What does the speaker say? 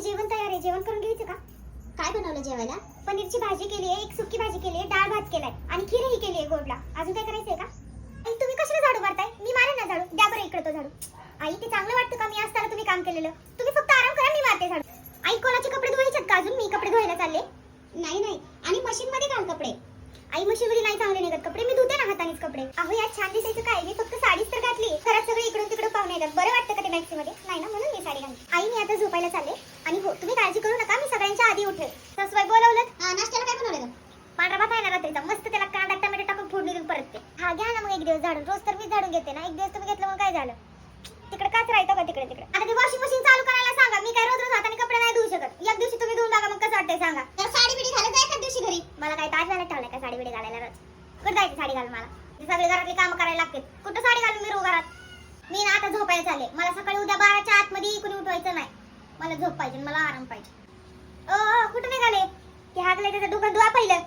जेवण तयार आहे, जेवण करून घ्यायचं का? काय बनवलं जेवायला? पनीरची भाजी केली आहे, एक सुकी भाजी केली आहे, डाळ भात केलाय आणि खीरही केली आहे गोडला. अजून काय करायचंय का? आई तुम्ही कशाला झाडू मारताय? मी मारेन ना झाडू. द्या बरं इकडे तो झाडू. आई ते चांगलं वाटतं का मी असताना तुम्ही काम केलेलं? तुम्ही फक्त आराम करा, मी मारते झाडू. आई कोणाचे कपडे धुवायचेत का अजून? मी कपडे धुवायला चालले. नाही आणि मशीन मध्ये घाल कपडे. आई मशीनमध्ये नाही चांगले निघत कपडे, मी धुते ना हातानेच कपडे. अहो यात छान दिसायचं काय? मी फक्त साडीच तर घातली. घरात सगळे इकडून तिकडे पाहुणे येतात. बरं वाटतं का ते मॅक्सी मध्ये? नाही ना, म्हणून मी साडी घातली. आई मी आता झोपायला चालले आणि हो तुम्ही काळजी करू नका, मी सगळ्यांच्या आधी उठेल. सासूबाई बोलवलं. नाश्त्याला काय बनवलं? पांढरा भात आहे ना रात्रीचा, मस्त त्याला कांदा टोमॅटो टाकून फोडणी देऊन परत ते. हा घ्या ना मग एक दिवस झाडून. रोज तर मी झाडून घेते ना, एक दिवस तुम्ही घेतलं मग काय झालं? तिकडे काच राहतो का तिकडे तिकडे? आता ते वॉशिंग मशीन चालू करायला सांगा. मी काय रोज रोज हाताने कपडे नाही धुवू शकत. एक दिवशी तुम्ही धुवून बघा मग कसं वाटतंय सांगा. तर साडी बिडी घालत जाय एखाद दिवशी घरी. मला काय ताज झाला ठेवलाय का साडी बिडी घालायला रोज? कुठं जायची साडी घालून मला? सगळे घरातली कामं करायला लागते. कुठं साडी घालून मी घरात? मी ना आता झोपायला चालले. मला सकाळी उद्या 12च्या आतमध्ये कोणी उठवायचं नाही. मला झोप पाहिजे, मला आराम पाहिजे. कुठं निघाले? ते हागले त्याचं दुकान धुवा पहिलं.